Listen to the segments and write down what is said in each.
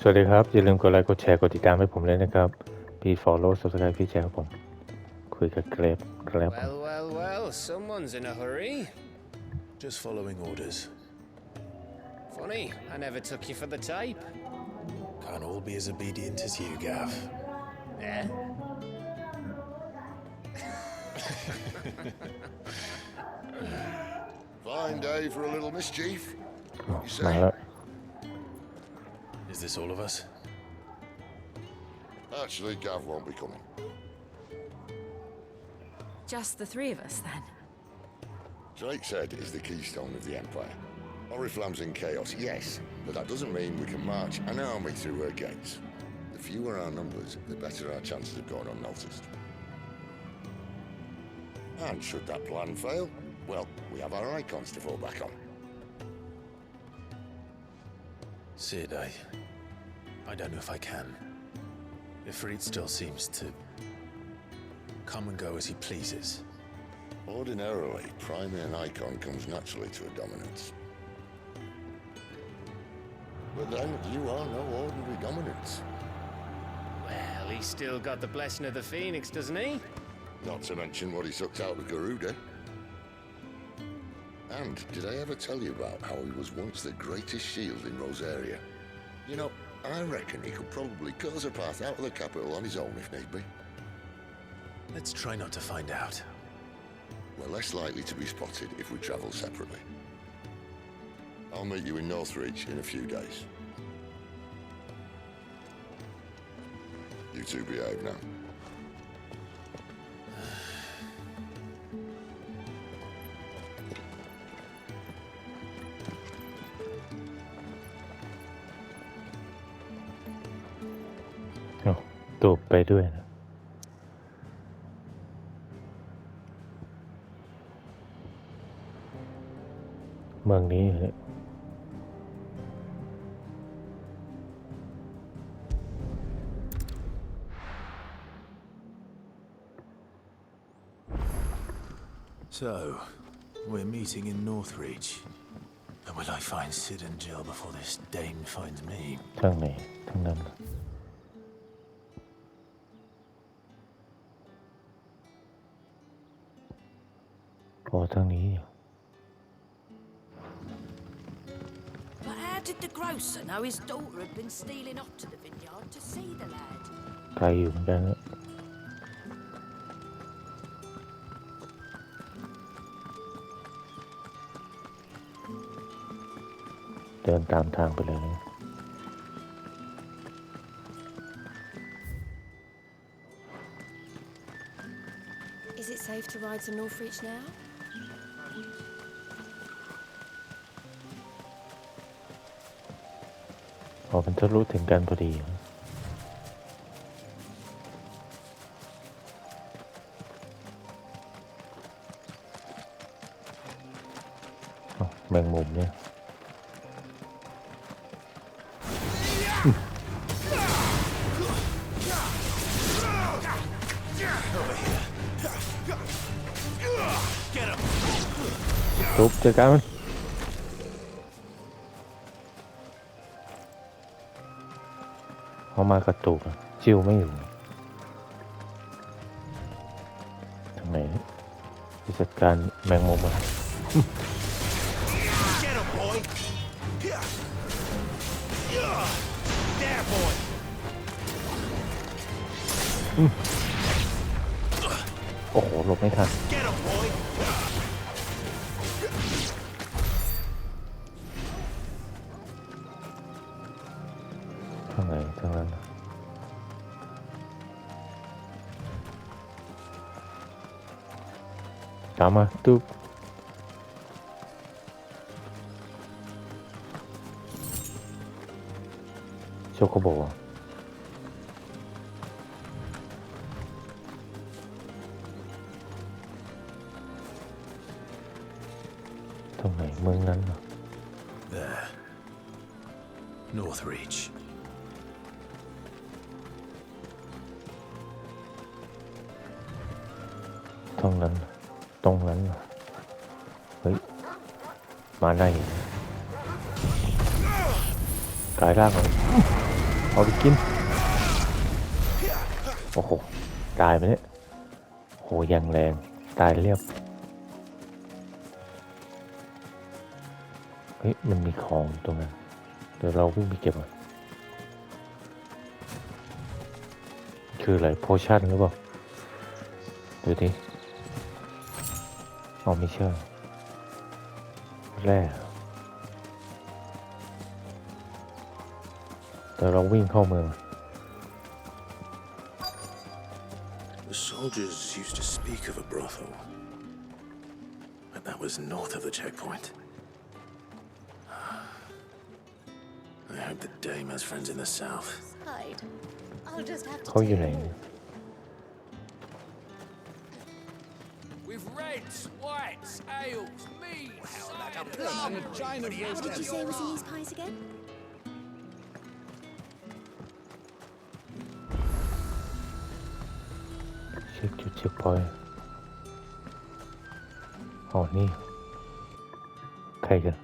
สวัสดีครับอย่าลืมกดไลค์กดแชร์กดติดตามให้ผมเลยนะครับพี่ follow subscribe พี่แชร์ครับผมคุยกับเกรฟ Well, someone's in a hurry. Just following orders. Funny, I never took you for the type. Can't all be as obedient as you, Gav. Eh? Fine day for a little mischief. มาแล้ว Is this all of us? Actually, Gav won't be coming. Just the three of us, then? Drake's Head is the keystone of the Empire. Oriflamme's in chaos, yes, but that doesn't mean we can march an army through her gates. The fewer our numbers, the better our chances of going unnoticed. And should that plan fail, well, we have our icons to fall back on. Sid, I don't know if I can. Ifrit still seems to come and go as he pleases. Ordinarily, priming an icon comes naturally to a dominance. But then, you are no ordinary dominance. Well, he's still got the blessing of the Phoenix, doesn't he? Not to mention what he sucked out of Garuda. And did I ever tell you about how he was once the greatest shield in Rosaria? You know, I reckon he could probably cut us a path out of the capital on his own if need be. Let's try not to find out. We're less likely to be spotted if we travel separately. I'll meet you in Northreach in a few days. You two behave now. ตูบไปด้วยนะเมืองนี้เนี่ยSo, we're meeting in Northreach. And will I find Sid and Jill before this Dane finds me? ทางไหนทางนั้นพอทางนี้ But how did the grocer know his daughter had been stealing off to the vineyard to see the lad? ไกลอยู่เหมือนกันนะเดินตามทางไปเลยนะ Is it safe to ride to Northreach now? พอมันทะลุถึงกันพอดีแมงมุมเนี่ยทุบเจอกันมันเอามากระตุกจิ้วไม่อยู่ทางไหนที่จัดการแมงมุมอ่ะโอ้โหหลบไม่ทันทางไหนทางนั้นตามมาตุ๊บโชโกโบะตรงไหนเมืองนั้นเหรอ There. Northreach. ตรงนั้นเฮ้ยมาได้กลายร่างเลย เอาไปกินโอ้โหตายไปเนี่ยโหยังแรงตายเรียบเฮ้ยมันมีของตรงนั้นเดี๋ยวเราวิ่งไปเก็บก่อนคืออะไรโพชั่นหรือเปล่าดูดิอ๋อไม่ใช่แร่แต่เราวิ่งเข้าเมือง The soldiers used to speak of a brothel, but that was north of the checkpoint. I hope the dame has friends in the south. Hide. I'll just have to เขาอยู่ take ไหน a walk. With reds, whites, ales, meads, cider, What did you say was in these pies again? เช็คจุดเช็คพอยต์อ๋อนี่ใครกัน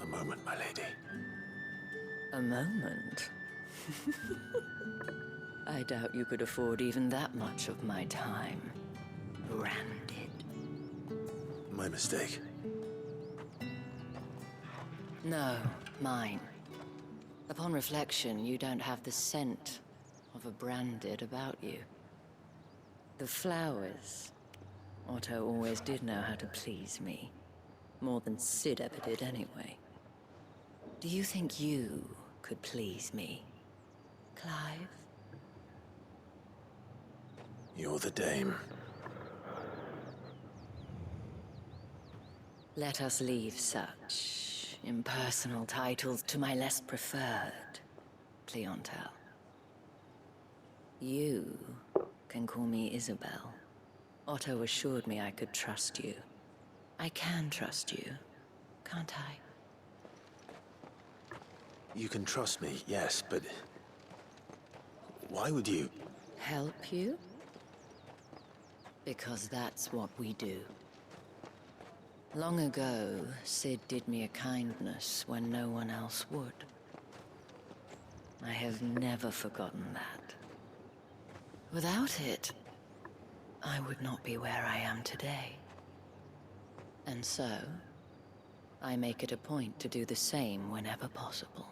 A moment, my lady. A moment? I doubt you could afford even that much of my time. Branded. My mistake. No, mine. Upon reflection, you don't have the scent of a branded about you. The flowers. Otto always did know how to please me. More than Sid ever did anyway. Do you think you could please me, Clive? You're the dame. Let us leave such impersonal titles to my less preferred clientele. You can call me Isabel. Otto assured me I could trust you. I can trust you, can't I? You can trust me, yes, but why would you? Help you? Because that's what we do. Long ago, Sid did me a kindness when no one else would. I have never forgotten that. Without it, I would not be where I am today. And so, I make it a point to do the same whenever possible.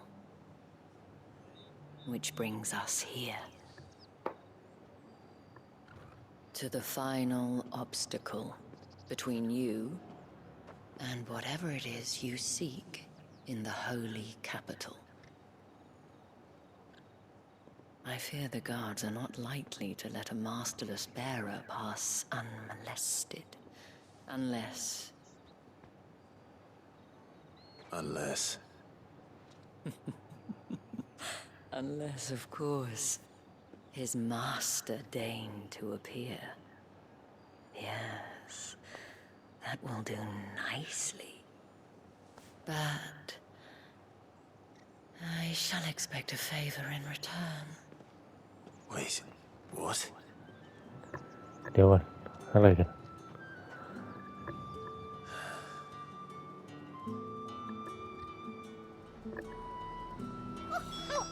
Which brings us here. To the final obstacle between you and whatever it is you seek in the holy capital. I fear the guards are not likely to let a masterless bearer pass unmolested. Unless... Unless. Unless, of course, his master deigned to appear. Yes, that will do nicely. But I shall expect a favor in return. Wait, what? เดี๋ยวก่อนอะไรกัน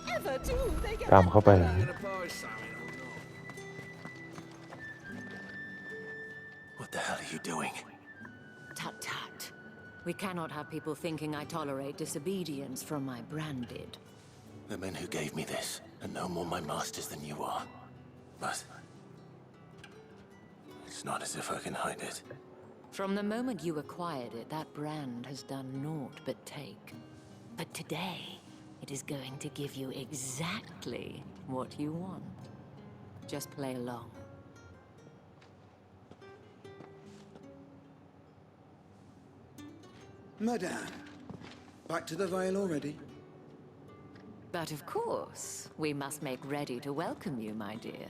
However do they get ตามเข้าไป gonna buy something or not? What the hell are you doing? Tut tut. We cannot have people thinking I tolerate disobedience from my branded. The men who gave me this are no more my masters than you are. But it's not as if I can hide it. From the moment you acquired it, that brand has done naught but take. But today, it is going to give you exactly what you want. Just play along. Madame, back to the Vale already? But of course, we must make ready to welcome you, my dear.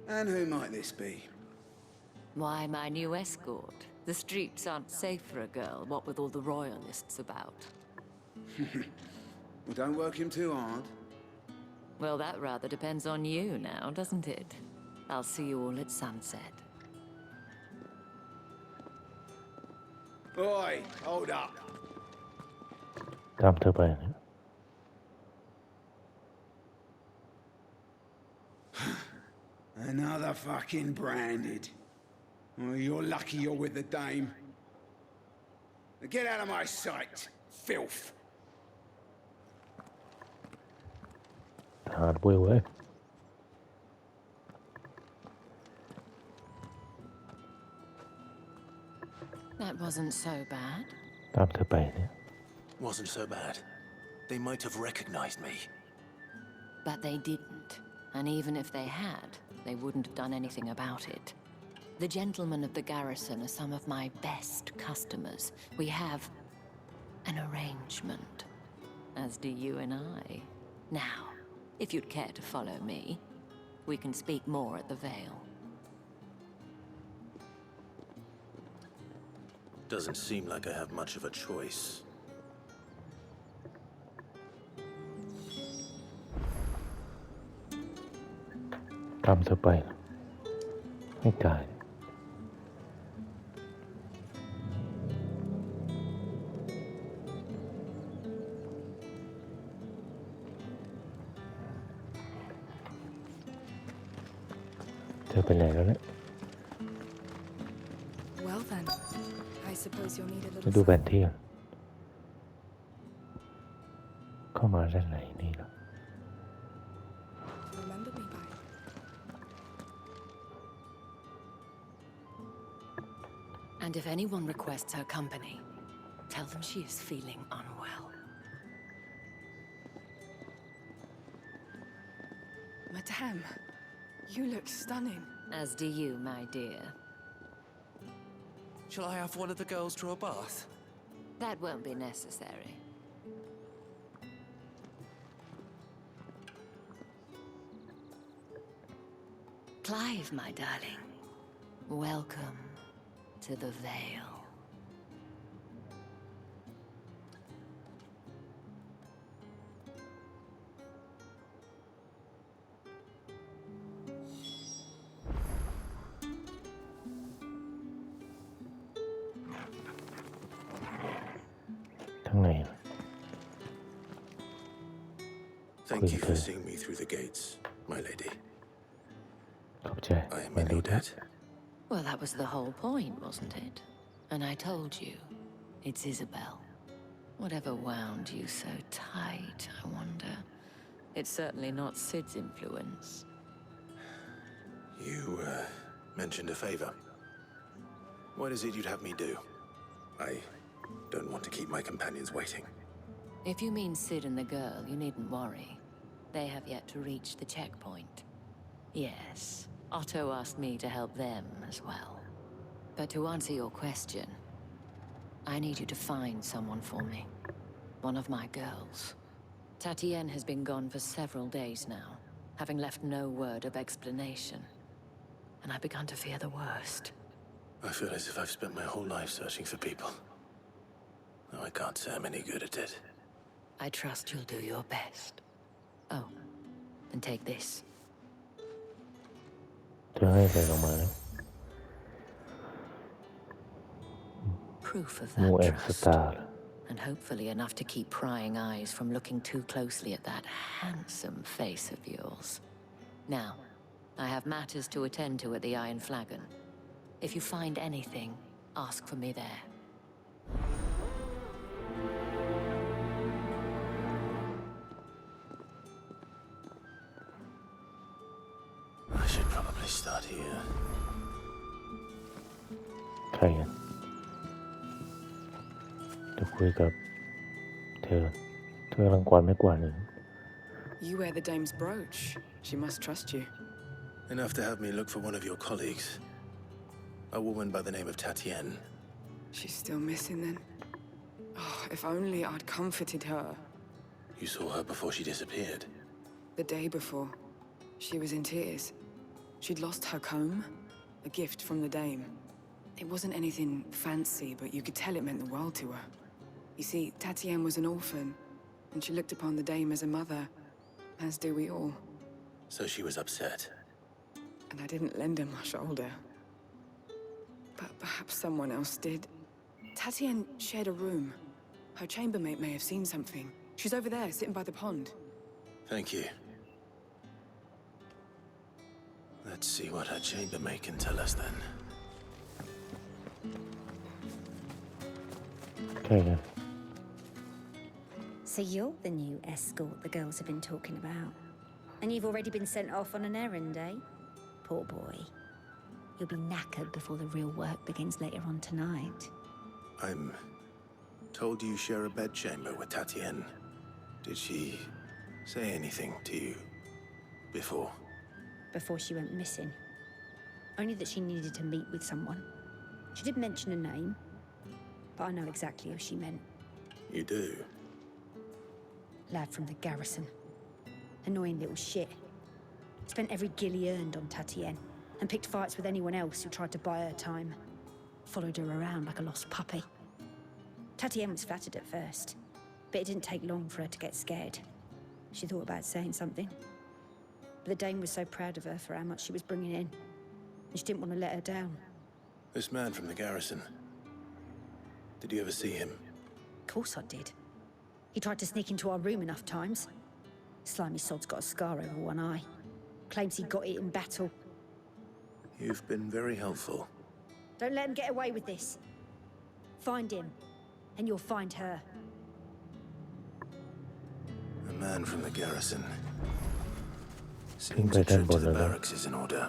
And who might this be? Why, my new escort. The streets aren't safe for a girl, what with all the royalists about. Well, don't work him too hard. Well, that rather depends on you now, doesn't it? I'll see you all at sunset. Oi, hold up. ตามเธอไปเนี่ย Another fucking branded. Oh, you're lucky you're with the dame. Now get out of my sight, filth. ทหารเว้ยเว้ย That wasn't so bad. ตามเธอไปเนี่ย Wasn't so bad. They might have recognized me. But they didn't. And even if they had, they wouldn't have done anything about it. The gentlemen of the garrison are some of my best customers. We have an arrangement, as do you and I. Now, if you'd care to follow me, we can speak more at the Vale. Doesn't seem like I have much of a choice. ตามเธอไปนะให้ตาย เธอไปไหนแล้วเนี่ย Well then, I suppose you'll need a จะ little ดูแผ sign. นที่ก่อนเข้ามาด้านไหนนี่เหรอ Remember me by. And if anyone requests her company, tell them she is feeling unwell. Madame, you look stunning. As do you, my dear. Shall I have one of the girls draw a bath? That won't be necessary. Clive, my darling. Welcome to the Vale. Thank you for seeing me through the gates, my lady. ขอบใจ I am มา in ดู no นะ debt. Well, that was the whole point, wasn't it? And I told you, it's Isabel. Whatever wound you so tight, I wonder. It's certainly not Sid's influence. You, mentioned a favor. What is it you'd have me do? I don't want to keep my companions waiting. If you mean Sid and the girl, you needn't worry. They have yet to reach the checkpoint. Yes, Otto asked me to help them as well. But to answer your question, I need you to find someone for me. One of my girls. Tatienne has been gone for several days now, having left no word of explanation. And I've begun to fear the worst. I feel as if I've spent my whole life searching for people. Now I can't say I'm any good at it. I trust you'll do your best. Oh, and take this. เธอให้อะไรลงมาแล้ว Proof of มู that แอนส trust. ตาร์ And hopefully enough to keep prying eyes from looking too closely at that handsome face of yours. Now, I have matters to attend to at the Iron Flagon. If you find anything, ask for me there. I should probably start here. ใครกันจะคุยกับเธอกำลังกวาดไม่กวาดหนึ่ง You wear the dame's brooch. She must trust you. Enough to have me look for one of your colleagues. A woman by the name of Tatienne. She's still missing then. Oh, if only I'd comforted her. You saw her before she disappeared. The day before, she was in tears. She'd lost her comb, a gift from the dame. It wasn't anything fancy, but you could tell it meant the world to her. You see, Tatienne was an orphan, and she looked upon the dame as a mother, as do we all. So she was upset. And I didn't lend her my shoulder. But perhaps someone else did. Tatienne shared a room. Her chambermaid may have seen something. She's over there, sitting by the pond. Thank you. Let's see what her chambermaid can tell us then. ใช่ครับ So you're the new escort the girls have been talking about. And you've already been sent off on an errand, eh? Poor boy. You'll be knackered before the real work begins later on tonight. I'm told you share a bedchamber with Tatienne. Did she say anything to you before? Before she went missing. Only that she needed to meet with someone. She did mention a name, but I know exactly who she meant. You do? Lad from the garrison. Annoying little shit. Spent every guil he earned on Tatienne, and picked fights with anyone else who tried to buy her time. Followed her around like a lost puppy. Tatienne was flattered at first, but it didn't take long for her to get scared. She thought about saying something. But the Dane was so proud of her for how much she was bringing in, and she didn't want to let her down. This man from the garrison. Did you ever see him? Of course I did. He tried to sneak into our room enough times. Slimy sod's got a scar over one eye. Claims he got it in battle. You've been very helpful. Don't let him get away with this. Find him, and you'll find her. A man from the garrison. ขึ้น Seems ไป a ด้าน trip บ to น the แล้วนะ barracks is in order.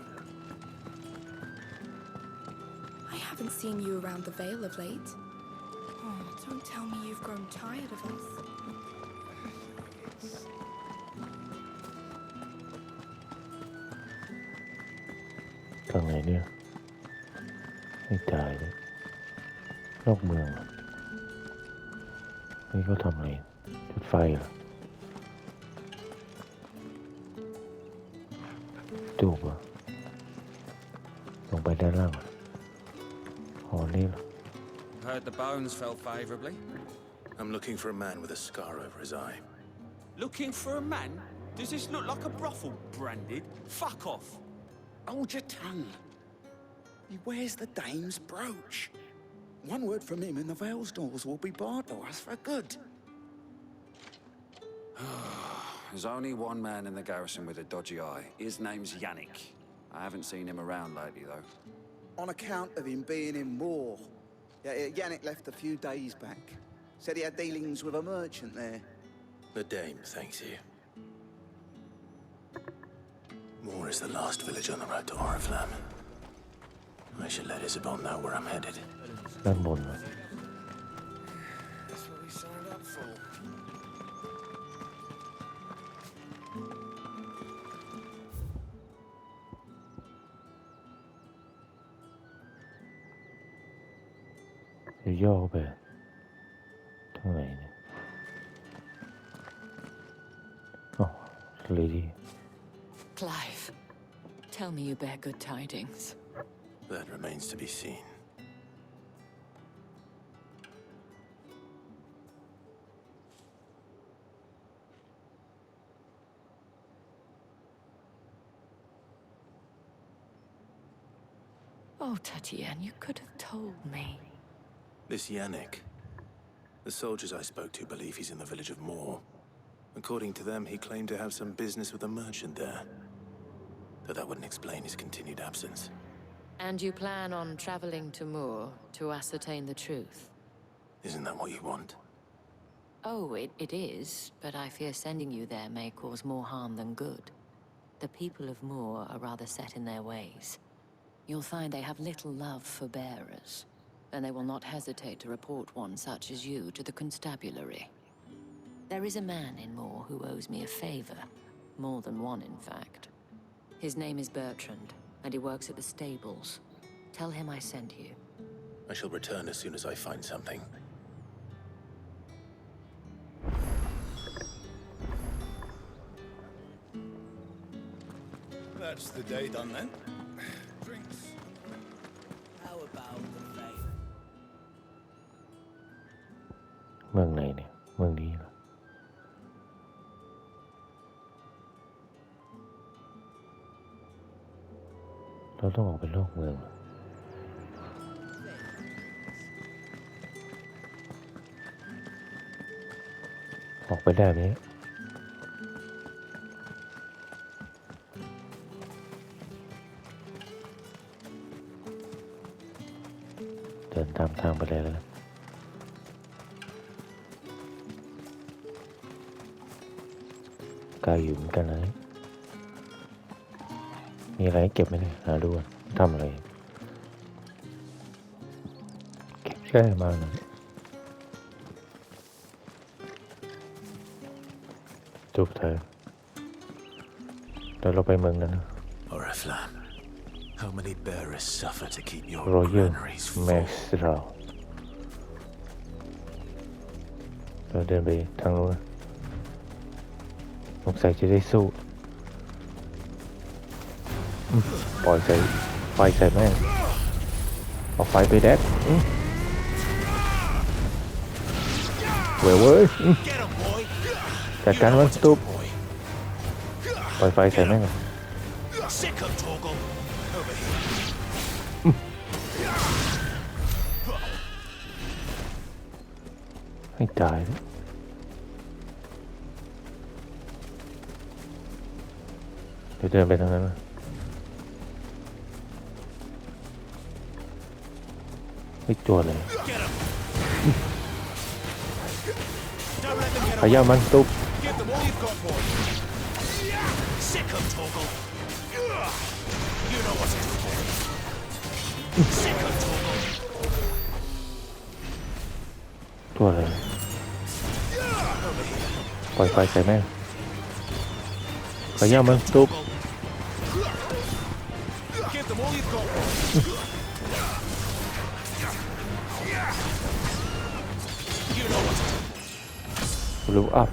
I haven't seen you around the Vale of late. Oh, don't tell me you've grown tired of us. ทางไหนเนี่ยไม่ตายเลยนอกเมืองเหรอนี่เขาทำอะไรจุดไฟเหรอจูบเหรอลงไปด้านล่างเหรออ๋อนี่เหรอ Heard the bones fell favorably. I'm looking for a man with a scar over his eye. Looking for a man? Does this look like a brothel, Branded? Fuck off. Hold your tongue. He wears the dame's brooch. One word from him and the Vale's doors will be barred to us for good. There's only one man in the garrison with a dodgy eye. His name's Yannick. I haven't seen him around lately, though. On account of him being in war. Yeah, Yannick left a few days back. Said he had dealings with a merchant there. The dame thanks you. Moor is the last village on the road to Oriflamme. I should let Isabel know where I'm headed. ด้านบนเหรอ That's what we signed up for. เดี๋ยวย่อไปทางไหนเนี่ยอ๋อเลยดี Clive, tell me you bear good tidings. That remains to be seen. Oh, Tatienne, you could have told me. This Yannick. The soldiers I spoke to believe he's in the village of Moor. According to them, he claimed to have some business with a merchant there. Though that wouldn't explain his continued absence. And you plan on traveling to Moor to ascertain the truth? Isn't that what you want? Oh, it is, but I fear sending you there may cause more harm than good. The people of Moor are rather set in their ways. You'll find they have little love for bearers, and they will not hesitate to report one such as you to the constabulary. There is a man in Moor who owes me a favor. More than one, in fact. His name is Bertrand, and he works at the stables. Tell him I sent you. I shall return as soon as I find something. That's the day done then. Drinks. How about the fame? เมืองไหนเนี่ยเมืองนี้เหรอเราต้องออกไปนอกเมืองเหรอ ออกไปได้นี้เดินตามทางไปเลยแล้วกายอยู่เหมือนกันเลยมีอะไรเก็บไหมเนี่ยหาดูก่อนทำอะไรเก็บแค่มาหน่อยจุกเธอเดี๋ยวเราไปเมืองนั้นนะ Oriflamme, how many bearers suffer to keep your Royal granaries full? Maxral เราเดินไปทางนู้นสงสัยจะได้สู้ปล่อยใส่ไฟใส่แม่งเอาไฟไปแดดเว้ยเว้ยจัดการมันตุ๊บปล่อยไฟใส่แม่งให้ตายเดี๋ยวเดินไปทางนั้นนะไม่ตัวเลยขย่ามันตุ๊บตัวเลยปล่อยไฟใส่แม่งขย่ามันตุ๊บรูอัพ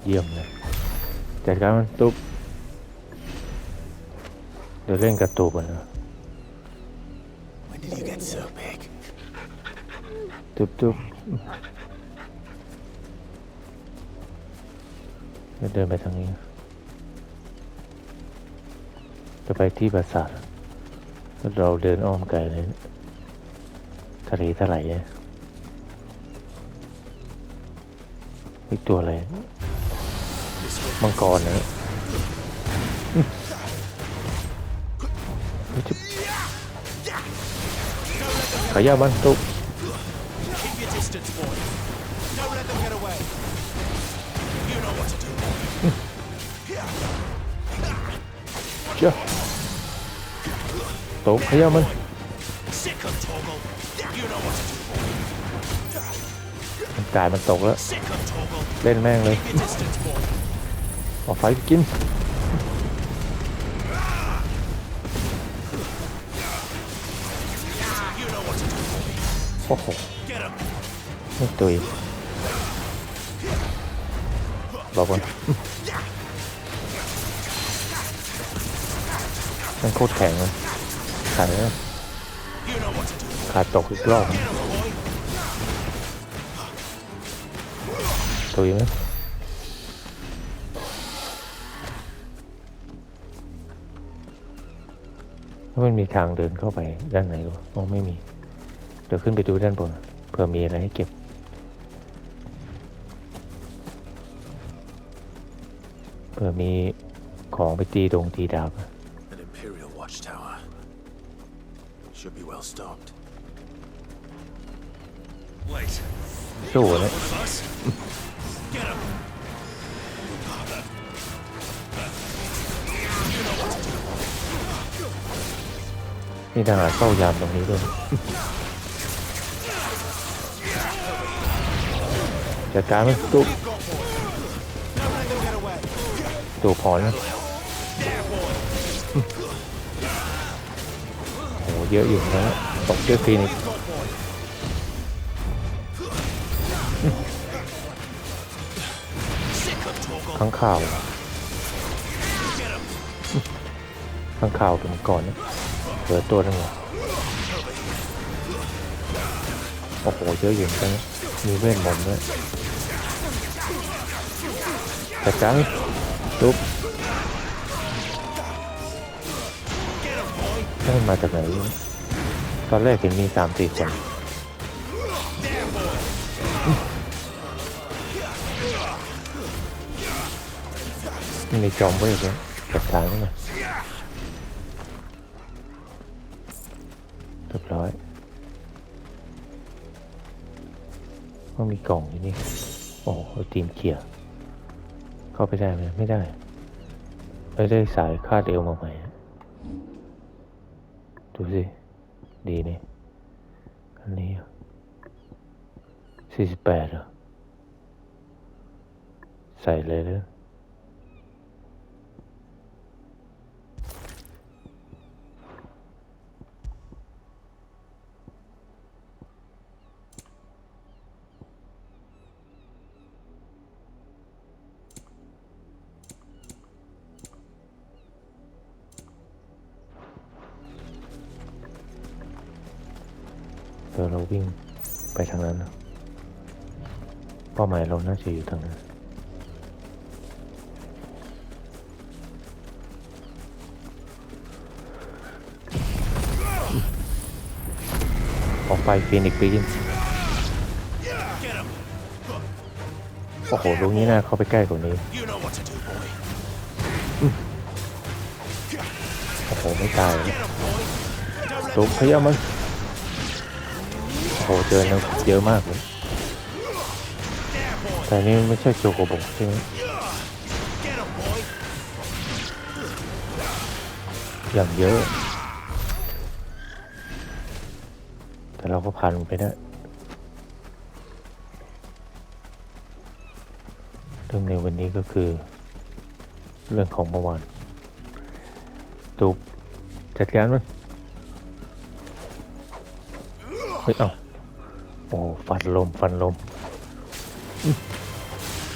เยี่ยมเลยจัดการมันตุ๊บเดี๋ยวเล่นกระตุกก่อนนะ When did you get so big? ตุ๊บตุ๊บเดินไปทางนี้จะไปที่ปราสาทเราเดินอ้อมไกลเลยทะเลทลายอีกตัวอะไรมังกรนะขย่ามันตุ๊บเจ้าตกขย่ามันกายมันตกแล้วเล่นแม่งเลยเอาไฟไปกินโอ้โหไม่ตุยบอกก่อนมันโคตรแข็งเลยขาดตกอีกรอบตุยไหมมันมีทางเดินเข้าไปด้านไหนก็มองไม่มีเดี๋ยวขึ้นไปดูด้านบนเผื่อมีอะไรให้เก็บเผื่อมีของไปตีดงตีดาว An Imperial watchtower. Should be well stocked. Wait. สู้นะ Get him. นี่ทหารเฝ้ายามตรงนี้ด้วยจัดการมันตุ๊บตัวพอนะโหเยอะอยู่นะตกเยอะทีนี้ข้างข่าวเป็นก่อนนะเหลือตัวนึงโอ้โหเยอะอยู่นะมีเวทมนต์ด้วยจัดการตุ๊บมันมาจากไหนตอนแรกเห็นมี 3-4 คน ในจอมไว้เลยจัดการไว้หน่อยเรียบร้อยว่ามีกล่องอยู่นี่โอ้โหตีนเขี่ยเข้าไปได้ไหมไม่ได้สายคาดเอวมาใหม่ดูสิดีนี่อันนี้48เหรอใส่เลยเลยเดี๋ยวเราวิ่งไปทางนั้นนะเป้าหมายเราน่าจะอยู่ทางนั้นออกไปฟีนิกซ์ปีนโอ้โหตรงนี้น่าเข้าไปใกล้กว่านี้โอ้โหไม่ตายตัวพยายามมันโอ้โหเจอแล้วเยอะมากเลยแต่นี่ไม่ใช่โจโกโบใช่ไหมอย่างเยอะแต่เราก็ผ่านไปได้เรื่องในวันนี้ก็คือเรื่องของเมื่อวานตูบจัดการมันเฮ้ยเอาโอ้ฟันลม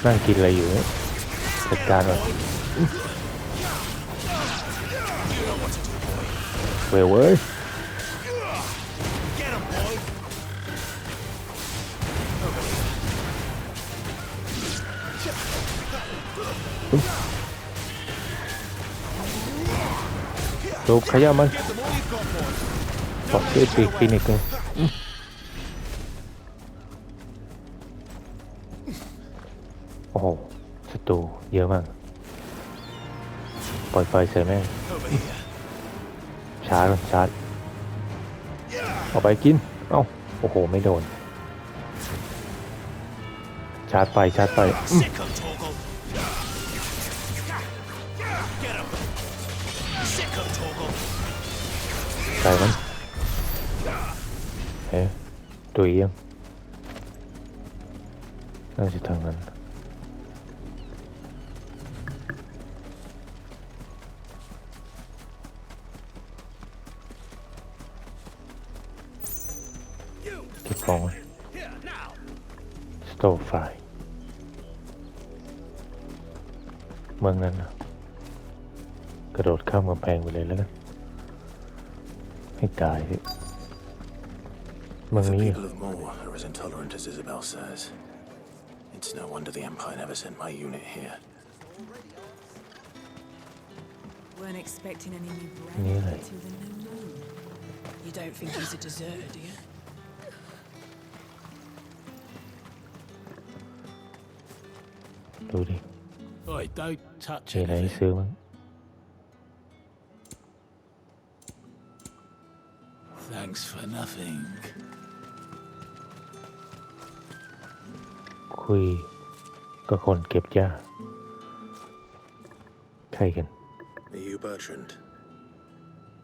นั่งกินอะไรอยู่เนี่ยจัดการมันเว้ยตูบขย้ำมันตบด้วยปีกฟินิกเลยโอ้โหศัตรูเยอะมากปล่อยไฟใส่แม่งชาร์จเอาไปกินเอ้าโอ้โหไม่โดนชาร์จไปใส่มันตัวเอียงน่าจะทางนั้นเก็บของสโตร์ไฟเมืองนั้นนะกระโดดข้ามกำแพงไปเลยแล้วกันให้ตายสิเมืองนี้ People of Moor are as intolerant as Isabel says. It's no wonder the Empire never sent my unit here. Weren't expecting any new Yeah. brand until the new moon. You don't think he's a deserter, do you? ดูดิ Oi, don't touch มีอะไรให้ anything. ซื้อมั้ง Thanks for nothing. คุยกับคนเก็บหญ้าใครกัน Are you Bertrand?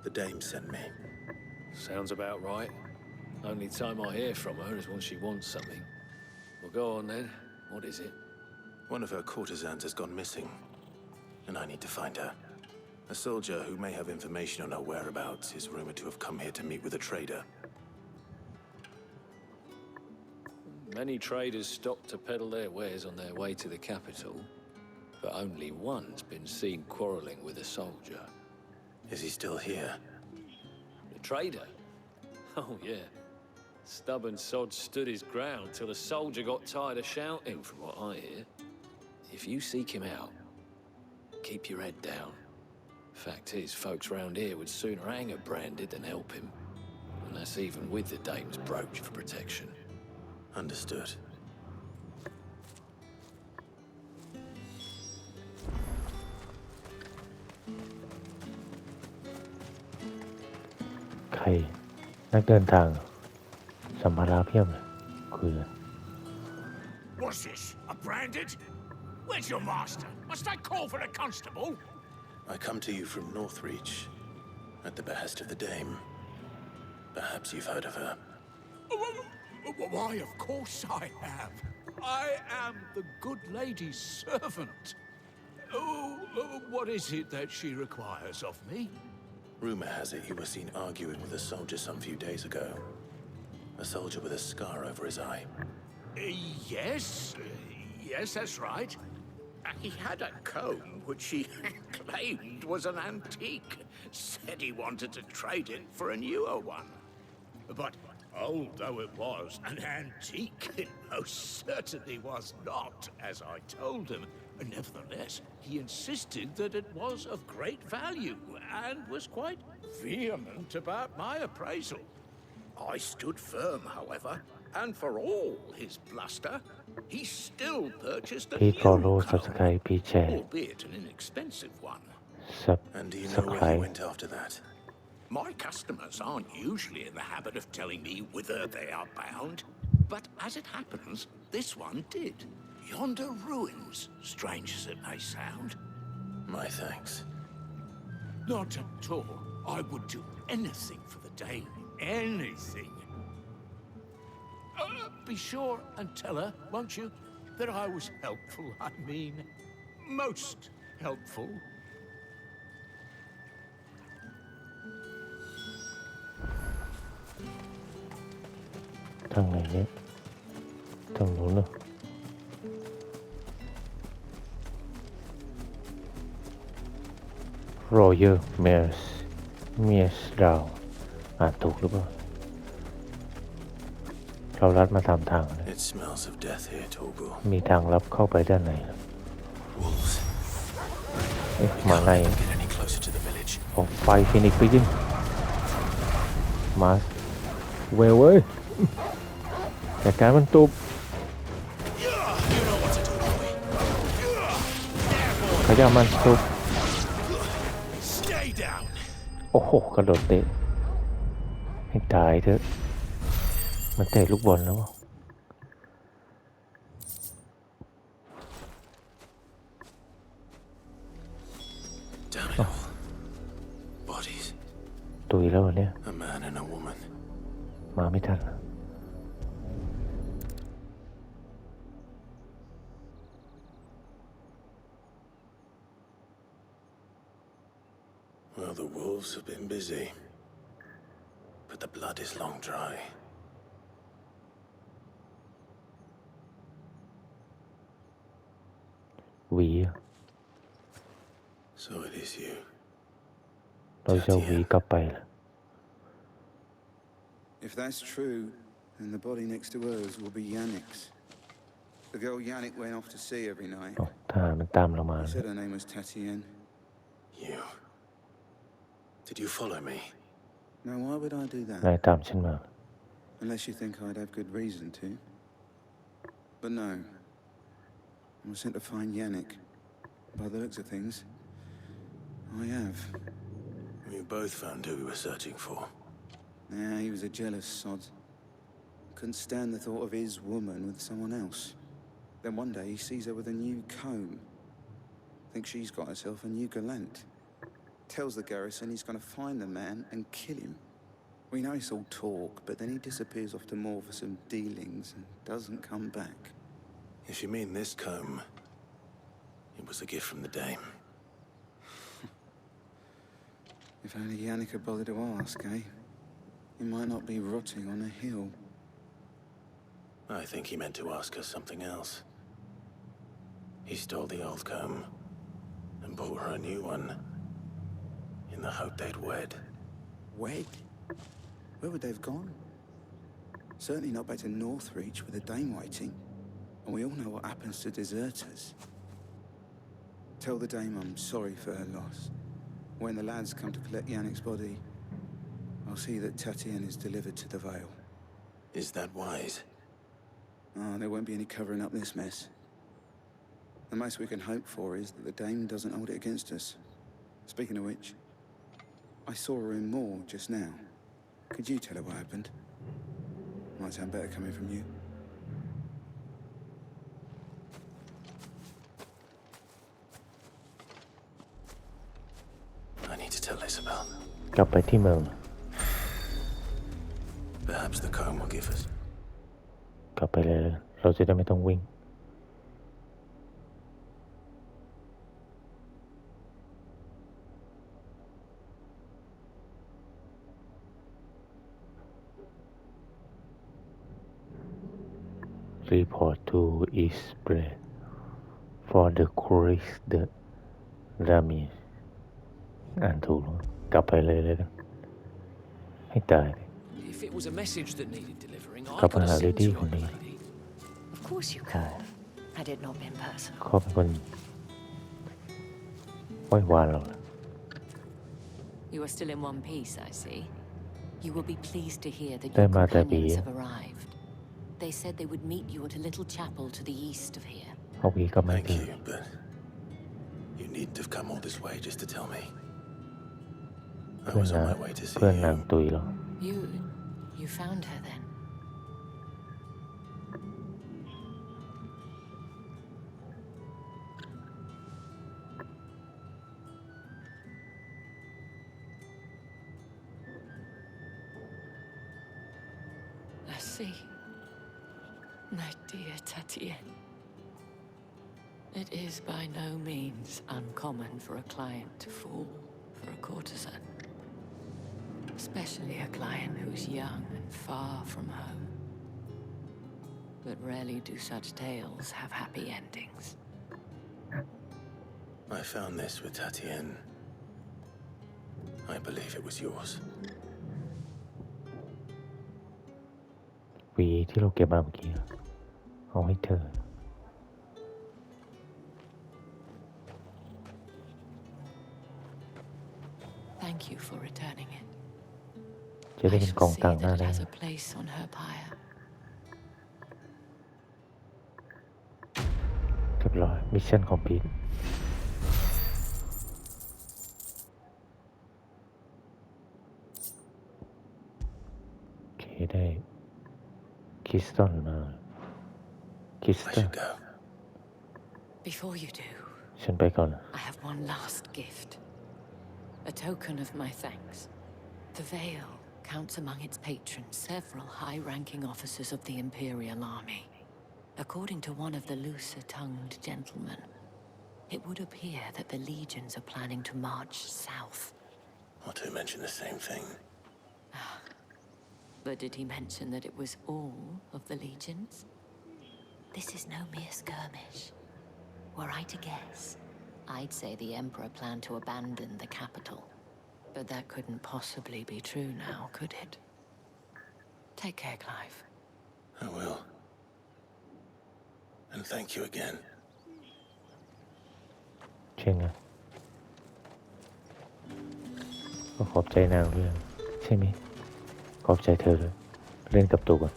The dame sent me. Sounds about right. Only time I hear from her is when she wants something. Well, go on then. What is it? One of her courtesans has gone missing, and I need to find her. A soldier who may have information on her whereabouts is rumored to have come here to meet with a trader. Many traders stop to peddle their wares on their way to the capital, but only one's been seen quarreling with a soldier. Is he still here? The trader? Oh, yeah. Stubborn sod stood his ground till the soldier got tired of shouting, from what I hear. If you seek him out, keep your head down. Fact is, folks round here would sooner hang a branded than help him. And that's even with the dame's brooch for protection. Understood. ใครนักเดินทางสัมภาระเพียบเลยคุยกัน What's this? A branded? Where's your master? Must I call for a constable? I come to you from Northreach, at the behest of the Dame. Perhaps you've heard of her. Why, of course I have. I am the good lady's servant. What is it that she requires of me? Rumor has it you were seen arguing with a soldier some few days ago. A soldier with a scar over his eye. Yes, that's right. He had a comb which he claimed was an antique. Said he wanted to trade it for a newer one. But old though it was, an antique it most certainly was not, as I told him. Nevertheless, he insisted that it was of great value and was quite vehement about my appraisal. I stood firm, however, and for all his bluster, he still purchased a Please new follow, comb, subscribe, please share. albeit an inexpensive one. And do you know where he went after that? My customers aren't usually in the habit of telling me whither they are bound, but as it happens, this one did. Yonder ruins, strange as it may sound. My thanks. Not at all. I would do anything for the Dame. Anything. Be sure and tell her, won't you, that I was helpful. I mean, most helpful. ทางไหนเนี่ยทางนู้นเหรอ Royal Mears เราอ่านถูกหรือเปล่าเราลัดมาตามทางนะ It smells of death here, Torgal. มีทางลับเข้าไปด้านใน Wolves. เอ๊ะมาไง Get any closer to the village. ผมไฟฟินิกซ์ไปยิงมาเว้ยจัดการมันตุบขย้ามันตุบโอ้โหกระโดดเตะให้ตายเถอะมันเตะลูกบอลแล้ว Damn it all. Bodies. ตุยแล้วเนี่ย A man and a woman. มาไม่ทัน Well, the wolves have been busy, but the blood is long dry. So it is you. เราจะหวีกลับไปล่ะ If that's true, then the body next to hers will be Yannick's. The girl Yannick went off to sea every night. ทหารมันตามเรามา He said her name was Tatienne. You. Did you follow me? Now, why would I do นาย that? ตามฉันมา Unless you think I'd have good reason to. But no. I was sent to find Yannick. By the looks of things, I have. We both found who we were searching for. Yeah, he was a jealous sod. Couldn't stand the thought of his woman with someone else. Then one day he sees her with a new comb. Thinks she's got herself a new gallant. Tells the garrison he's going to find the man and kill him. We know it's all talk, but then he disappears off to Moor for some dealings and doesn't come back. If you mean this comb, it was a gift from the Dame. If only Yannick had bothered to ask, eh? He might not be rotting on a hill. I think he meant to ask us something else. He stole the old comb and bought her a new one in the hope they'd wed. Wed? Where would they have gone? Certainly not back to Northreach with the Dame waiting. And we all know what happens to deserters. Tell the Dame I'm sorry for her loss. When the lads come to collect Yannick's body, I'll see that Tatienne is delivered to the Vale. Is that wise? Oh, there won't be any covering up this mess. The most we can hope for is that the Dame doesn't hold it against us. Speaking of which, I saw her in Moor just now. Could you tell her what happened? Might sound better coming from you. I need to tell Isabel. กลับไปที่เมือง Perhaps the comb will give us. กลับไปเลยเราจะได้ไม่ต้องวิ่ง Report to East Spread for the Chris the Rami อ่านถูกกลับไปเลยกันให้ตาย If it was a message that needed delivering, กลับ I มา could หา have เล sent ดี้ you คน on, นี้ lady. Of course you could, had it not been personal. เขาเป็นคนไหว้วานเรา You are still in one piece, I see. You will be pleased to hear that ได้ your มาแต่ปี companions have arrived. They said they would meet you at a little chapel to the east of here. เขาวีก็ไม่ Thank ดี you, but you needn't have come all this way just to tell me. I เพื่อน was on นาง my way to see เพื่อนนาง you. ตุยเรา You found her then? I see. My dear Tatienne. It is by no means uncommon for a client to fall for a courtesan. Especially a client who's young and far from home. But rarely do such tales have happy endings. I found this with Tatienne. I believe it was yours. วีที่เราเก็บมาเมื่อกี้เอาให้เธอ Thank you for returning it. จะได้ I เป็น shall กอง see ต่างห that น้า it ได้ has a place on her pyre. เรียบร้อยมิชชั่นคอมพลีทโอเคได้คริสตัลมาคริสตัล Before you do, ฉันไปก่อน I have one last gift. A token of my thanks. The Veil counts among its patrons several high-ranking officers of the Imperial Army. According to one of the looser-tongued gentlemen, it would appear that the legions are planning to march south. Or to mention the same thing. But did he mention that it was all of the legions? This is no mere skirmish. Were I to guess, I'd say the Emperor planned to abandon the capital. But that couldn't possibly be true now, could it? Take care, Clive. I will. And thank you again. เช่นไงก็ขอบใจนางด้วยใช่ไหมขอบใจเธอเลยเล่นกับตัวก่อน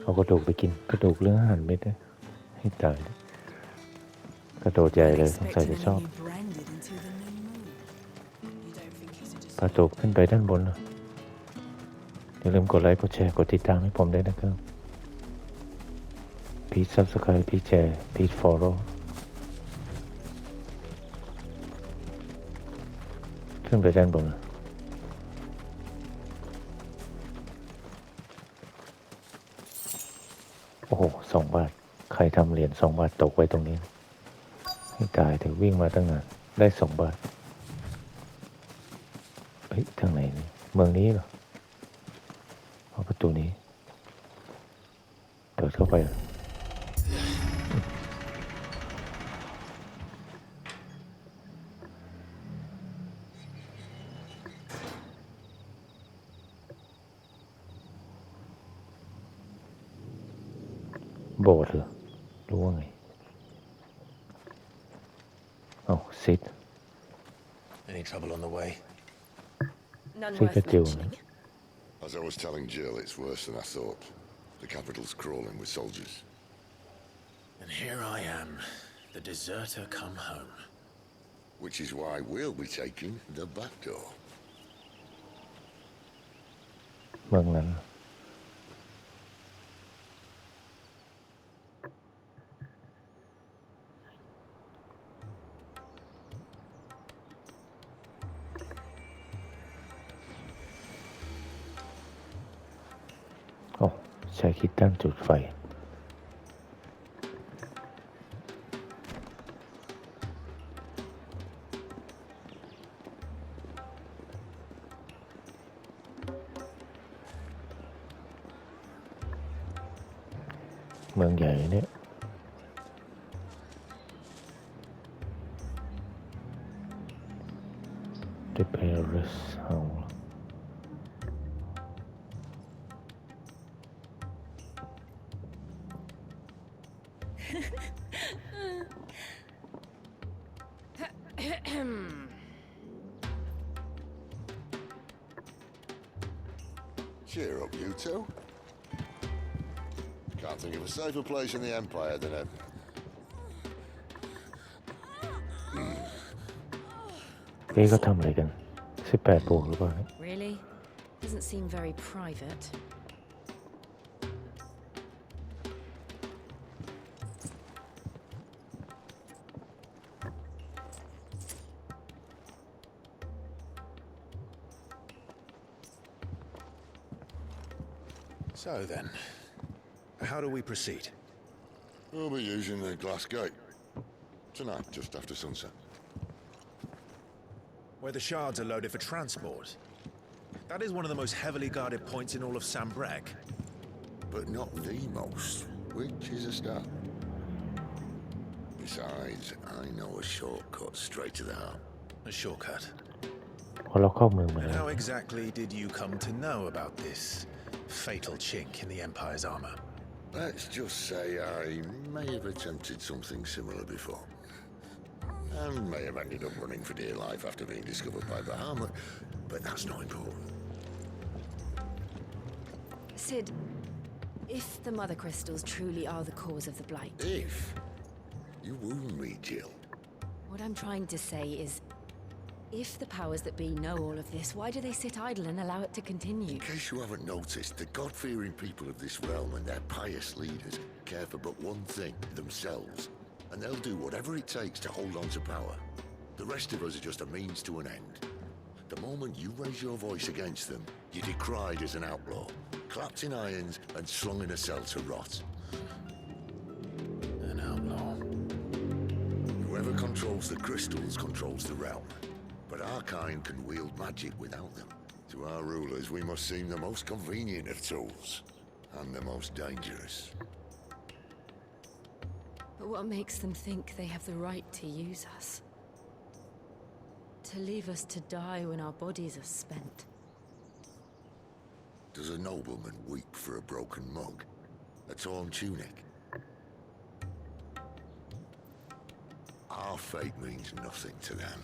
เอากระดูกไปกินกระดูกเรื่องอาหารเม็ดนะให้ตายกระโดดใหญ่เลยสงสัยจะชอบปลาโตกขึ้นไปด้านบนนะอย่าลืมกดไลค์กดแชร์กดติดตามให้ผมด้วยนะครับพีชซับสไครป์พีชแชร์พีชฟอลโล่ขึ้นไปด้านบนนะโอ้โห2 บาทใครทำเหรียญ2 บาทตกไว้ตรงนี้ให้ตายเถอะวิ่งมาตั้งนานได้2 บาทเฮ้ยทางไหนนี่เมืองนี้เหรอเอาประตูนี้เปิดเข้าไปเหรอโบสถ์เหรอรู้ว่าไงเอาซิด Any trouble on the way? None ซิด worth กระจิว mentioning. นะ As I was telling Jill, it's worse than I thought. The capital's crawling with soldiers. And here I am, the deserter come home. Which is why we'll be taking the back door. เมืองนั้นโอ้ใช้คิดตั้งจุดไฟเมืองใหญ่เนี่ย The Paris เอา Cheer up, you two. Can't think of a safer place in the Empire than a... Hmm. เอ๊ะเขาทำอะไรกัน18 บวกหรือเปล่าเนี่ย Really? Doesn't seem very private. So then, how do we proceed? We'll be using the glass gate. Tonight, just after sunset. Where the shards are loaded for transport. That is one of the most heavily guarded points in all of Sambrec. But not the most, which is a start. Besides, I know a shortcut straight to the heart. A shortcut. พอเราเข้าเมืองมา And แล้ว how exactly did you come to know about this fatal chink in the Empire's armor? Let's just say I may have attempted something similar before. And may have ended up running for dear life after being discovered by Bahamut, but that's not important. Sid, if the Mother Crystals truly are the cause of the Blight... If? You wound me, Jill. What I'm trying to say is, if the powers that be know all of this, why do they sit idle and allow it to continue? In case you haven't noticed, the God-fearing people of this realm and their pious leaders care for but one thing, themselves. And they'll do whatever it takes to hold on to power. The rest of us are just a means to an end. The moment you raise your voice against them, you're decried as an outlaw, clapped in irons and slung in a cell to rot. An outlaw. Whoever controls the crystals controls the realm. But our kind can wield magic without them. To our rulers, we must seem the most convenient of tools, and the most dangerous. But what makes them think they have the right to use us? To leave us to die when our bodies are spent? Does a nobleman weep for a broken mug? A torn tunic? Our fate means nothing to them.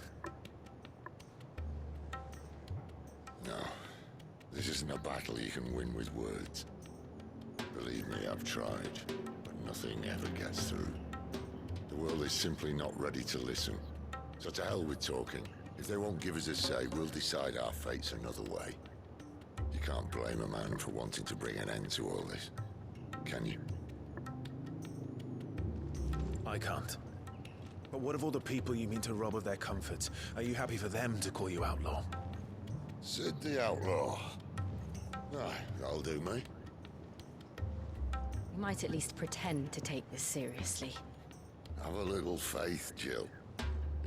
No, this isn't a battle you can win with words. Believe me, I've tried, but nothing ever gets through. The world is simply not ready to listen. So to hell with talking. If they won't give us a say, we'll decide our fates another way. You can't blame a man for wanting to bring an end to all this, can you? I can't. But what of all the people you mean to rob of their comforts? Are you happy for them to call you outlaw? Sid the Outlaw. Aye, that'll do me. We might at least pretend to take this seriously. Have a little faith, Jill.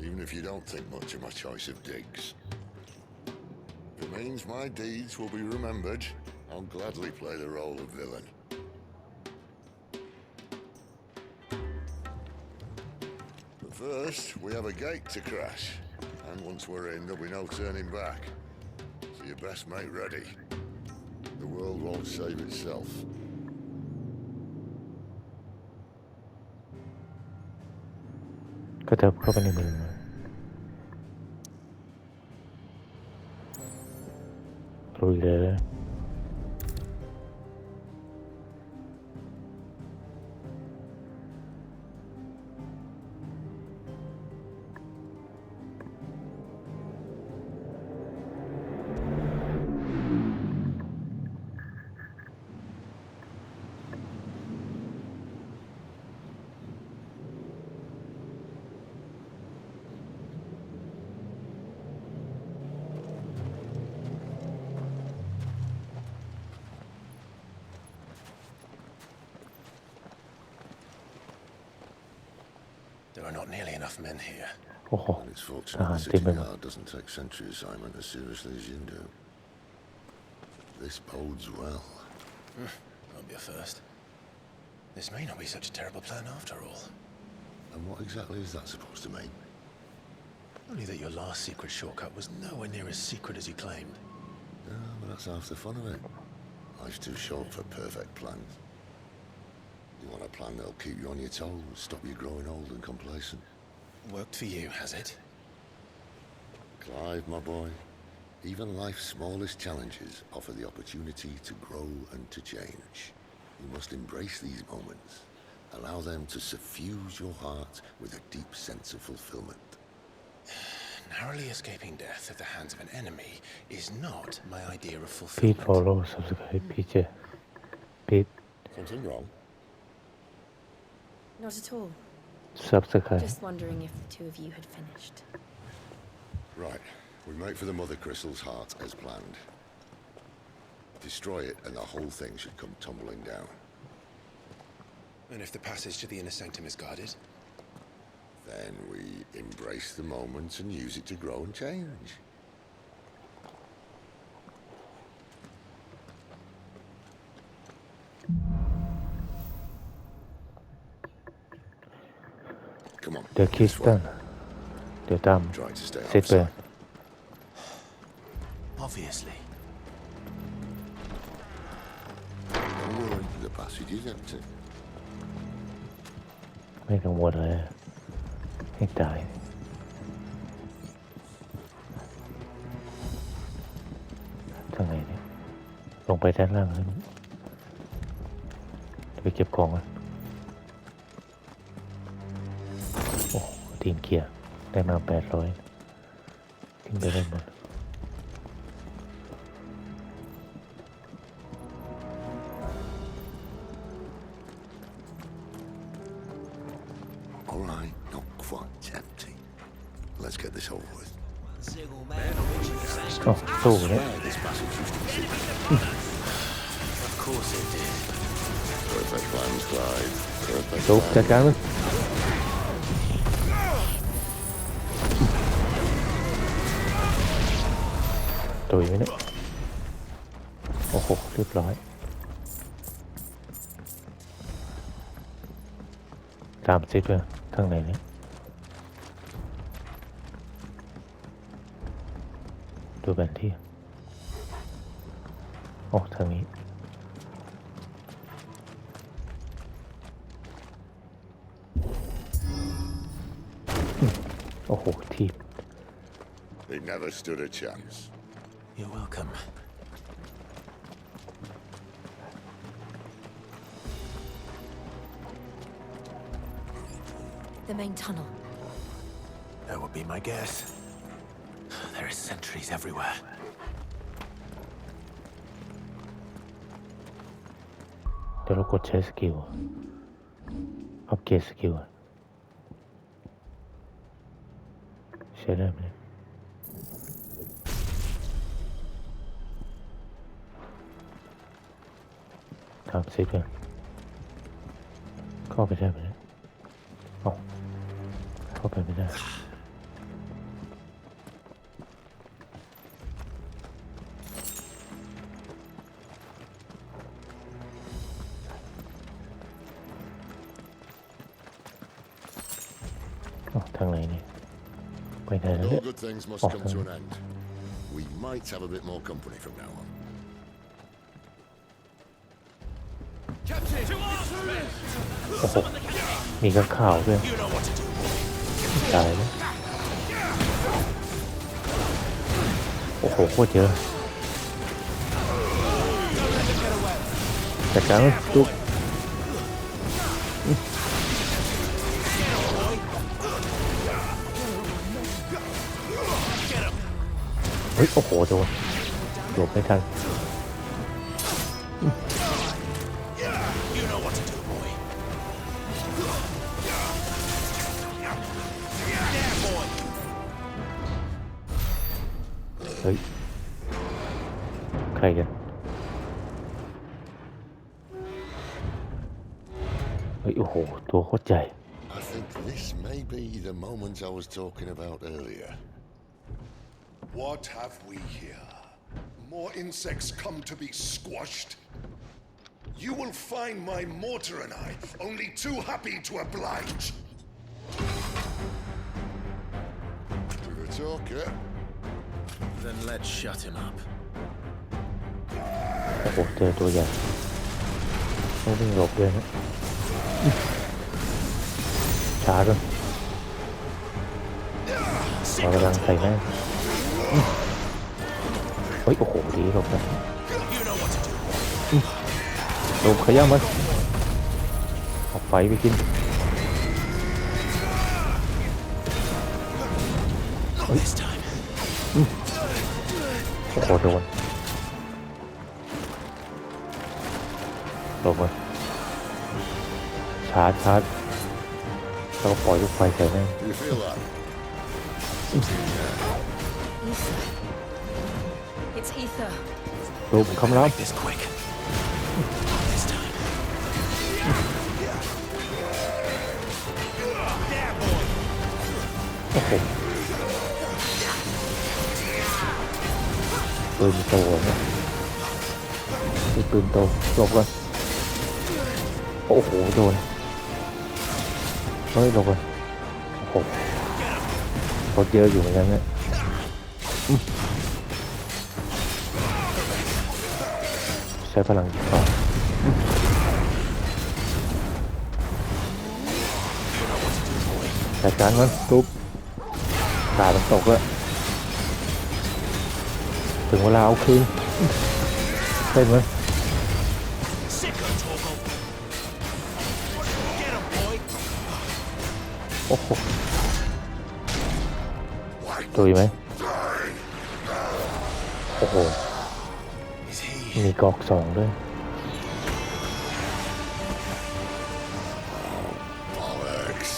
Even if you don't think much of my choice of digs. If it means my deeds will be remembered, I'll gladly play the role of villain. But first, we have a gate to crash. And once we're in, there'll be no turning back. So you best make ready. The world won't save itself.ก็เถิบเข้าไปในเมืองลุยเลย nearly enough men here. โอ้โห And it's ท fortunate หาร the เต็ม city ไปหมด guard doesn't take sentry assignment as seriously as you do. This bodes well. Won't be a first. This may not be such a terrible plan after all. And what exactly is that supposed to mean? Only that your last secret shortcut was nowhere near as secret as you claimed. Yeah, but that's half the fun of it. Life's too short for perfect plans. You want a plan that'll keep you on your toes, stop you growing old and complacent. Worked for you, has it? Clive, my boy, even life's smallest challenges offer the opportunity to grow and to change. You must embrace these moments. Allow them to suffuse your heart with a deep sense of fulfillment. Narrowly escaping death at the hands of an enemy is not my idea of Please fulfillment. follow subscribe PJ please Something wrong? Not at all. subscribe Just wondering if the two of you had finished. Right. We make for the Mother Crystal's heart as planned. Destroy it and the whole thing should come tumbling down. And if the passage to the inner sanctum is guarded? Then we embrace the moment and use it to grow and change. Come on. เดี๋ยวคริสตันเดี๋ยวตาม Try to stay เสร็จไป outside. Obviously. Don't worry, the passage is empty. ไม่กังวลเลยให้ตายทางไหนเนี่ยลงไปด้านล่างแล้วไปเก็บของกันโอ้ทีมเกียร์ได้มา800ทิ้งไปได้หมด All right, not quite empty. Let's get this over with. อ๋อตู้เนี่ย This passage used to be secret. Of course it did. Perfect plans, Clive. Perfect ตู้จัด plans. การมันตุยไหมเนี่ยโอ้โหเรียบร้อยตามเซตเลยทางไหนเนี่ยดูแผนที่โอ้ทางนี้โอ้โหทีบ They never stood a chance. You're welcome. The main tunnel. That would be my guess. There are sentries everywhere. เดี๋ยวเรากดใช้สกิลอัปเกรดสกิลใช้ได้ไหมเนี่ยตามซิปเลยเข้าไปได้ไหมเนี่ยอ๋อเข้าไปไม่ได้ทางไหนนี่ไปไหนแล้ว All เนี่ย good things must ออก come ทาง to an end. We might have a bit more company from now on. Captain! โอ้โหมีข้างข่าวด้วยตายแล้วโอ้โหโคตรเยอะจัดการมันจุกเฮ้ยโอ้โหโดนหลบไม่ทัน You know what to do, boy. Yeah, boy. เฮ้ยใครกันเฮ้ยโอ้โหตัวโคตรใหญ่ I think this may be the moment I was talking about earlier. What have we here? More insects come to be squashed? You will find my mortar and I only too happy to oblige. To the talker. Then let's shut him up. โอ้โหเจอตัวใหญ่ต้องวิ่งหลบด้วยนะช้าด้วยเรากำลังใส่แม่งเฮ้ยโอ้โหดีหลบนะหลบขย้ำมันเอาไฟไปกินโอ้โหโดนหลบมันชาร์จแล้วก็ปล่อยลูกไฟใส่แม่ง Do you feel that? It's ether. ลูกคำราม This quick. This time. โอ้โหปืนโตนะมีปืนโตหลบก่อนโอ้โหโดนเฮ้ยหลบก่อนโอ้โหรถเยอะอยู่เหมือนกันเนี่ยใช้พลังต่อจัดการมันตุ๊บดาบมันตกแล้วถึงเวลาเอาคืนใช่ไหมโอ้โหตุยไหมโอ้โหมีกอกสองด้วย Bollocks.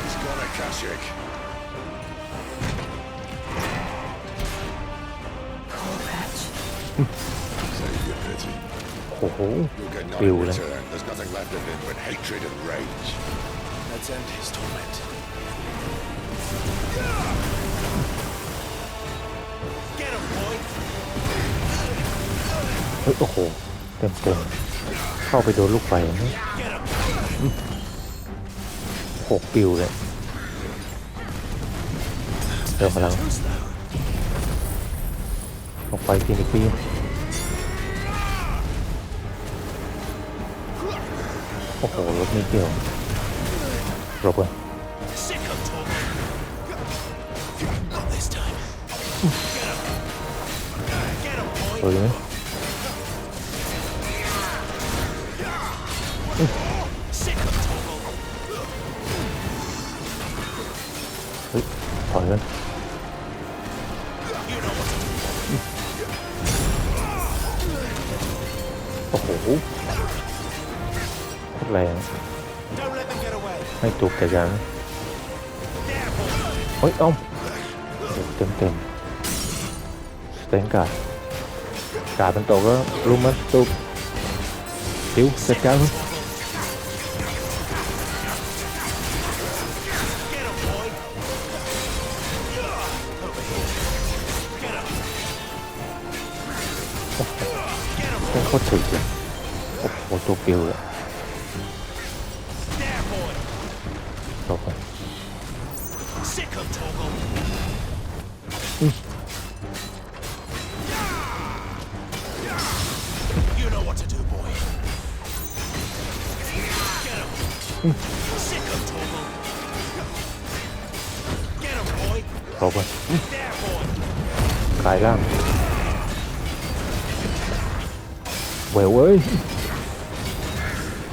He's got a Kashik. Save your pity. โอ้โห You'll get none ปิว in เลย return. There's nothing left of him but hatred and rage. Let's end his torment. Get him, boy. เฮ้ยโอ้โหเต็มเข้าไปโดนลูกไฟนี่หกปิวเลยเติมพลังลูกไฟกินอีกปีโอ้โหรถไม่เกี่ยวรบเลยเฮ้ยไหมเฮ้ยถอยกันโอ้โหโคตรแรงไม่จุกแต่ยังเฮ้ยอ้อมเต็มสเตนการ์ดมันตกแล้วลุมมันตุบคิวจัดการมันเป็นโคตรถึกเลยโอ้โหตัวปิวเลยตกไปตกไปกายล่างเว้ย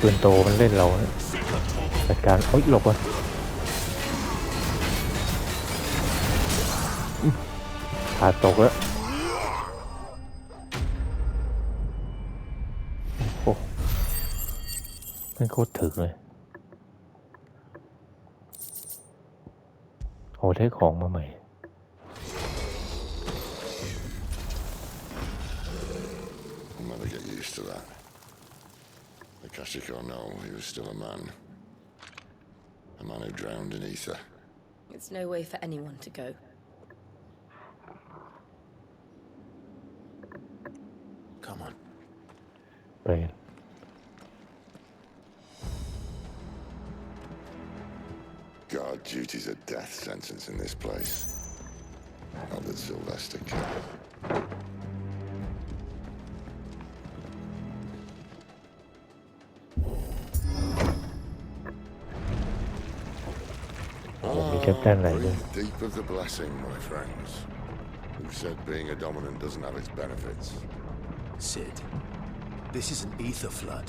ปืนโตมันเล่นเราจัดการเฮ้ยหลบก่อนขาดตกแล้วโอ้เป็นโคตรถึกเลยโอ้ได้ของมาใหม่ I'll never get used to that. Akashic or no, he was still a man. A man who drowned in ether. It's no way for anyone to go. Come on. ไป Guard duty's a death sentence in this place. Not that Sylvester cared. Breathe deep of the blessing, my friends. Who said being a dominant doesn't have its benefits? Sid, this is an ether flood.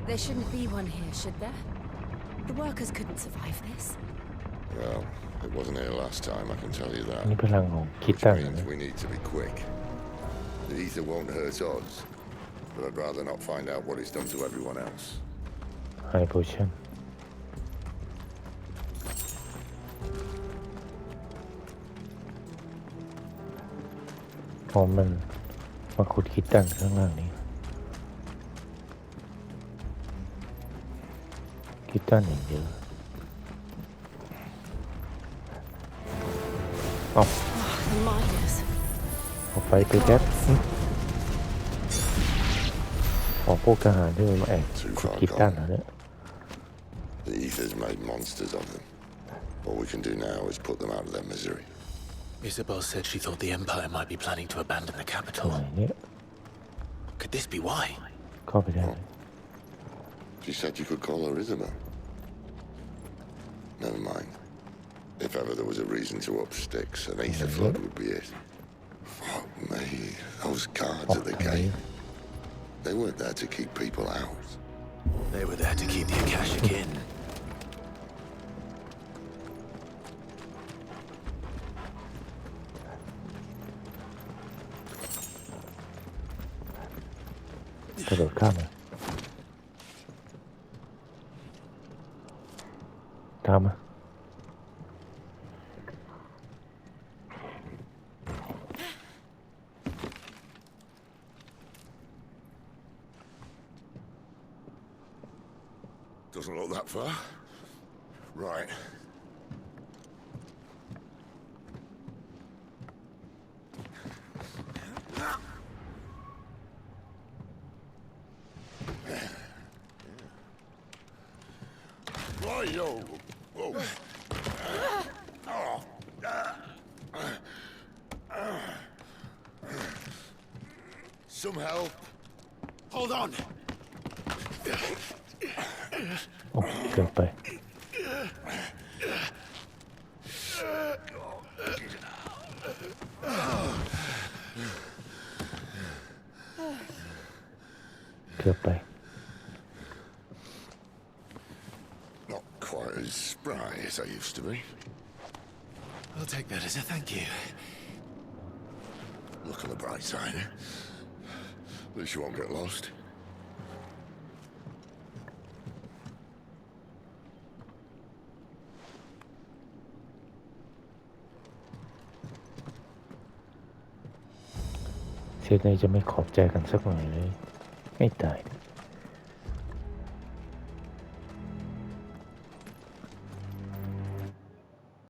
There shouldn't be one here, should there? The workers couldn't survive this. Well, it wasn't here last time, I can tell you that. นี่พลังของคิด Which ตั้ง means we need to be quick. The ether won't hurt us, but I'd rather not find out what it's done to everyone else. High potion พอมันมาขุดคิดตั้งข้างล่างนี้คิดตั้งอย่างเดียวเอาออกไปแก๊สของพวกทหารที่มันมาแอบขุดคิดตั้งนะเนี่ย The ether's made monsters of them. All we can do now is put them out of their misery. Isabel said she thought the Empire might be planning to abandon the capital. Could this be why? Copy that. She said you could call her Isabel. Never mind. If ever there was a reason to up sticks, an ether flood would be it. Fuck me. Those guards at the gate. They weren't there to keep people out. They were there to keep the Akashic in. They're coming. Come. Doesn't look that far. Right. Right, yo. Whoa. Some help. Hold on. โอ้เกินไปเกือบไป Not quite as spry as I used to be. I'll take that as a thank you. Look on the bright side. At least you won't get lost.เสียดายจะไม่ขอบใจกันสักหน่อยเลยไม่ตาย